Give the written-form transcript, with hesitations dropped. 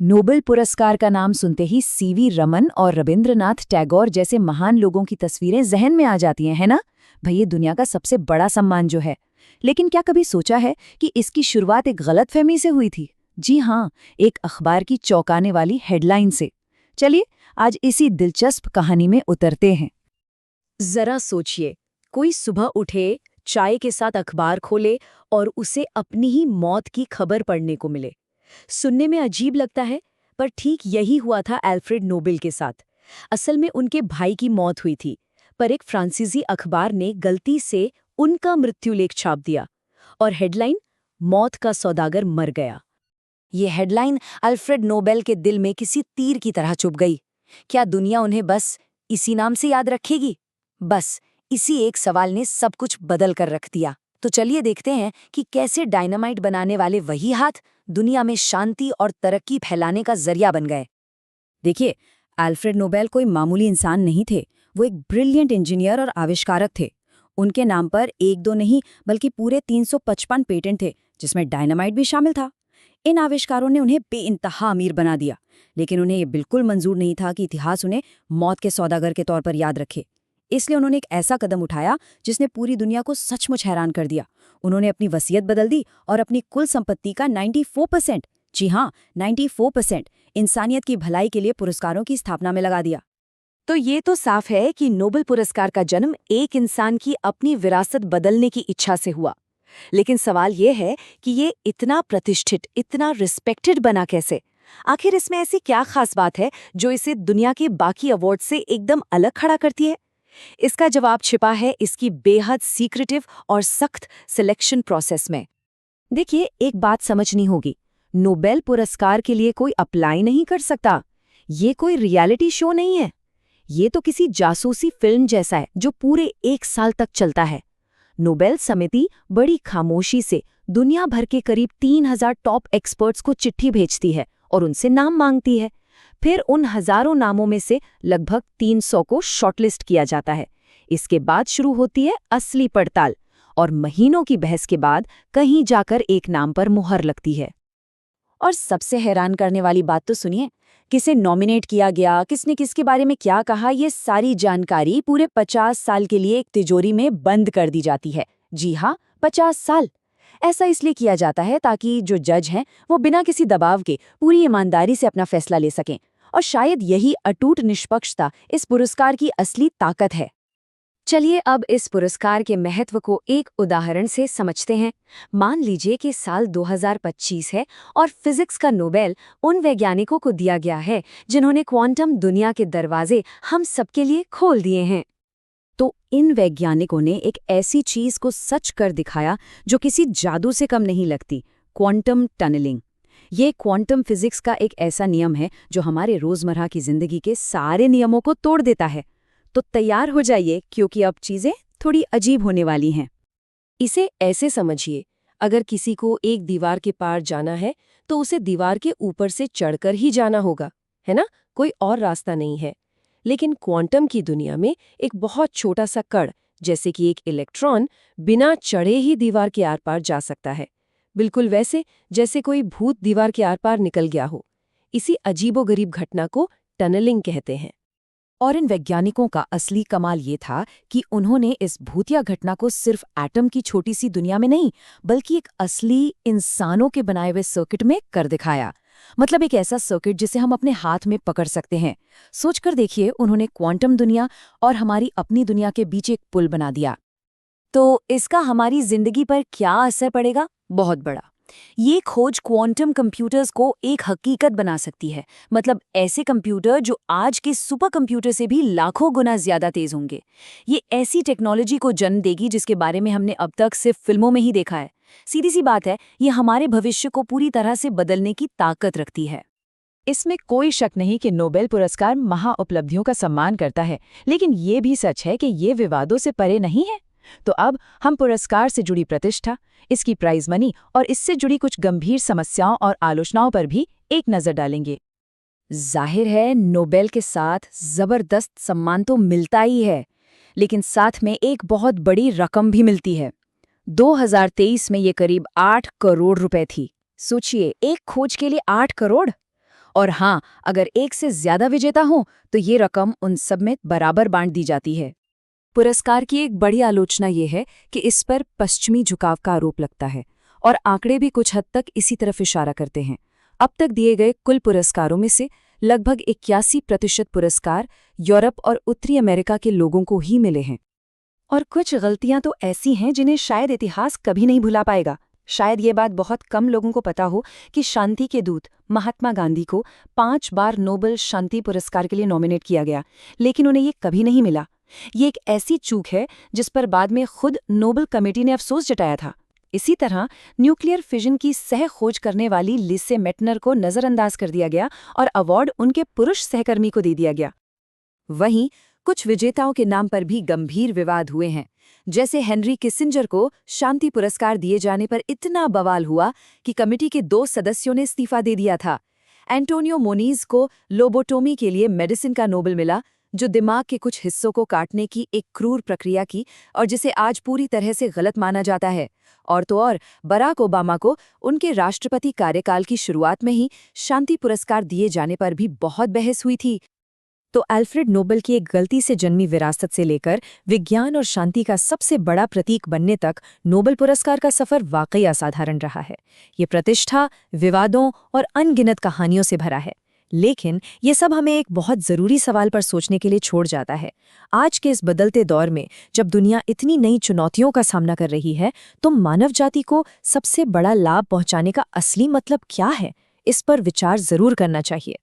Nobel पुरस्कार का नाम सुनते ही सीवी रमन और रविंद्रनाथ टैगोर जैसे महान लोगों की तस्वीरें जहन में आ जाती हैं, है ना? भाई, ये दुनिया का सबसे बड़ा सम्मान जो है। लेकिन क्या कभी सोचा है कि इसकी शुरुआत एक गलतफहमी से हुई थी? जी हाँ, एक अखबार की चौंकाने वाली हेडलाइन से। चलिए, आज इसी दिलचस्प कहानी में उतरते हैं। जरा सोचिए, कोई सुबह उठे, चाय के साथ अखबार खोले और उसे अपनी ही मौत की खबर पढ़ने को मिले। सुनने में अजीब लगता है, पर ठीक यही हुआ था अल्फ्रेड नोबेल के साथ। असल में उनके भाई की मौत हुई थी, पर एक फ्रांसीसी अखबार ने गलती से उनका मृत्युलेख छाप दिया और हेडलाइन, मौत का सौदागर मर गया। ये हेडलाइन अल्फ्रेड नोबेल के दिल में किसी तीर की तरह चुभ गई। क्या दुनिया उन्हें बस इसी नाम से याद रखेगी? बस इसी एक सवाल ने सब कुछ बदल कर रख दिया। तो चलिए देखते हैं कि कैसे डायनामाइट बनाने वाले वही हाथ दुनिया में शांति और तरक्की फैलाने का जरिया बन गए। देखिए, अल्फ्रेड नोबेल कोई मामूली इंसान नहीं थे। वो एक ब्रिलियंट इंजीनियर और आविष्कारक थे। उनके नाम पर एक दो नहीं बल्कि पूरे 355 पेटेंट थे, जिसमें डायनामाइट भी शामिल था। इन आविष्कारों ने उन्हें बेइंतहा अमीर बना दिया, लेकिन उन्हें ये बिल्कुल मंजूर नहीं था कि इतिहास उन्हें मौत के सौदागर के तौर पर याद रखे। इसलिए उन्होंने एक ऐसा कदम उठाया जिसने पूरी दुनिया को सचमुच हैरान कर दिया। उन्होंने अपनी वसीयत बदल दी और अपनी कुल संपत्ति का 94%, जी हाँ 94%, इंसानियत की भलाई के लिए पुरस्कारों की स्थापना में लगा दिया। तो ये तो साफ है कि नोबेल पुरस्कार का जन्म एक इंसान की अपनी विरासत बदलने की इच्छा से हुआ। लेकिन सवाल ये है कि ये इतना प्रतिष्ठित, इतना रिस्पेक्टेड बना कैसे? आखिर इसमें ऐसी क्या खास बात है जो इसे दुनिया के बाकी अवार्ड से एकदम अलग खड़ा करती है? इसका जवाब छिपा है इसकी बेहद सीक्रेटिव और सख्त सिलेक्शन प्रोसेस में। देखिए, एक बात समझनी होगी, नोबेल पुरस्कार के लिए कोई अप्लाई नहीं कर सकता। ये कोई रियलिटी शो नहीं है। ये तो किसी जासूसी फिल्म जैसा है जो पूरे 1 साल तक चलता है। नोबेल समिति बड़ी खामोशी से दुनिया भर के करीब 3000 टॉप एक्सपर्ट्स को चिट्ठी भेजती है और उनसे नाम मांगती है। फिर उन हजारों नामों में से लगभग 300 को शॉर्टलिस्ट किया जाता है। इसके बाद शुरू होती है असली पड़ताल, और महीनों की बहस के बाद कहीं जाकर एक नाम पर मुहर लगती है। और सबसे हैरान करने वाली बात तो सुनिए, किसे नॉमिनेट किया गया, किसने किसके बारे में क्या कहा, ये सारी जानकारी पूरे 50 साल के लिए एक तिजोरी में बंद कर दी जाती है। जी हाँ, 50 साल। ऐसा इसलिए किया जाता है ताकि जो जज हैं वो बिना किसी दबाव के पूरी ईमानदारी से अपना फैसला ले सकें। और शायद यही अटूट निष्पक्षता इस पुरस्कार की असली ताकत है। चलिए अब इस पुरस्कार के महत्व को एक उदाहरण से समझते हैं। मान लीजिए कि साल 2025 है और फिजिक्स का नोबेल उन वैज्ञानिकों को दिया गया है जिन्होंने क्वांटम दुनिया के दरवाजे हम सबके लिए खोल दिए हैं। तो इन वैज्ञानिकों ने एक ऐसी चीज को सच कर दिखाया जो किसी जादू से कम नहीं लगती, क्वांटम टनलिंग। ये क्वांटम फिजिक्स का एक ऐसा नियम है जो हमारे रोजमर्रा की जिंदगी के सारे नियमों को तोड़ देता है। तो तैयार हो जाइए, क्योंकि अब चीजें थोड़ी अजीब होने वाली हैं। इसे ऐसे समझिए, अगर किसी को एक दीवार के पार जाना है तो उसे दीवार के ऊपर से चढ़कर ही जाना होगा, है ना? कोई और रास्ता नहीं है। लेकिन क्वांटम की दुनिया में एक बहुत छोटा सा कण, जैसे कि एक इलेक्ट्रॉन, बिना चढ़े ही दीवार के आर पार जा सकता है। बिल्कुल वैसे जैसे कोई भूत दीवार के आर पार निकल गया हो। इसी अजीबोगरीब घटना को टनलिंग कहते हैं। और इन वैज्ञानिकों का असली कमाल ये था कि उन्होंने इस भूतिया घटना को सिर्फ एटम की छोटी सी दुनिया में नहीं, बल्कि एक असली इंसानों के बनाए हुए सर्किट में कर दिखाया। मतलब एक ऐसा सर्किट जिसे हम अपने हाथ में पकड़ सकते हैं। सोचकर देखिए, उन्होंने क्वांटम दुनिया और हमारी अपनी दुनिया के बीच एक पुल बना दिया। तो इसका हमारी जिंदगी पर क्या असर पड़ेगा? बहुत बड़ा। ये खोज क्वांटम कंप्यूटर्स को एक हकीकत बना सकती है। मतलब ऐसे कंप्यूटर जो आज के सुपर कंप्यूटर से भी लाखों गुना ज्यादा तेज होंगे। ये ऐसी टेक्नोलॉजी को जन्म देगी जिसके बारे में हमने अब तक सिर्फ फिल्मों में ही देखा है। सीधी सी बात है, ये हमारे भविष्य को पूरी तरह से बदलने की ताकत रखती है। इसमें कोई शक नहीं कि नोबेल पुरस्कार महाउपलब्धियों का सम्मान करता है, लेकिन ये भी सच है कि ये विवादों से परे नहीं है। तो अब हम पुरस्कार से जुड़ी प्रतिष्ठा, इसकी प्राइज मनी और इससे जुड़ी कुछ गंभीर समस्याओं और आलोचनाओं पर भी एक नजर डालेंगे। जाहिर है, नोबेल के साथ जबरदस्त सम्मान तो मिलता ही है, लेकिन साथ में एक बहुत बड़ी रकम भी मिलती है। 2023 में ये करीब 8 करोड़ रुपए थी। सोचिए, एक खोज के लिए 8 करोड़। और हाँ, अगर एक से ज्यादा विजेता हों तो ये रकम उन सब में बराबर बांट दी जाती है। पुरस्कार की एक बड़ी आलोचना ये है कि इस पर पश्चिमी झुकाव का आरोप लगता है और आंकड़े भी कुछ हद तक इसी तरफ इशारा करते हैं। अब तक दिए गए कुल पुरस्कारों में से लगभग 81% पुरस्कार यूरोप और उत्तरी अमेरिका के लोगों को ही मिले हैं। और कुछ गलतियां तो ऐसी हैं जिन्हें शायद इतिहास कभी नहीं भुला पाएगा। शायद ये बात बहुत कम लोगों को पता हो कि शांति के दूत महात्मा गांधी को 5 बार नोबेल शांति पुरस्कार के लिए नॉमिनेट किया गया, लेकिन उन्हें ये कभी नहीं मिला। ये एक ऐसी चूक है जिस पर बाद में खुद नोबेल कमेटी ने अफसोस जताया था। इसी तरह न्यूक्लियर फिजन की सह खोज करने वाली लिसे मेटनर को नजरअंदाज कर दिया गया और अवार्ड उनके पुरुष सहकर्मी को दे दिया गया। वहीं कुछ विजेताओं के नाम पर भी गंभीर विवाद हुए हैं। जैसे हेनरी किसिंजर को शांति पुरस्कार दिए जाने पर इतना बवाल हुआ कि कमेटी के 2 सदस्यों ने इस्तीफा दे दिया था। एंटोनियो मोनीज को लोबोटोमी के लिए मेडिसिन का नोबेल मिला, जो दिमाग के कुछ हिस्सों को काटने की एक क्रूर प्रक्रिया की और जिसे आज पूरी तरह से गलत माना जाता है। और तो और बराक ओबामा को उनके राष्ट्रपति कार्यकाल की शुरुआत में ही शांति पुरस्कार दिए जाने पर भी बहुत बहस हुई थी। तो अल्फ्रेड नोबेल की एक गलती से जन्मी विरासत से लेकर विज्ञान और शांति का सबसे बड़ा प्रतीक बनने तक नोबेल पुरस्कार का सफर वाकई असाधारण रहा है। ये प्रतिष्ठा, विवादों और अनगिनत कहानियों से भरा है, लेकिन ये सब हमें एक बहुत ज़रूरी सवाल पर सोचने के लिए छोड़ जाता है। आज के इस बदलते दौर में जब दुनिया इतनी नई चुनौतियों का सामना कर रही है, तो मानव जाति को सबसे बड़ा लाभ पहुंचाने का असली मतलब क्या है? इस पर विचार ज़रूर करना चाहिए।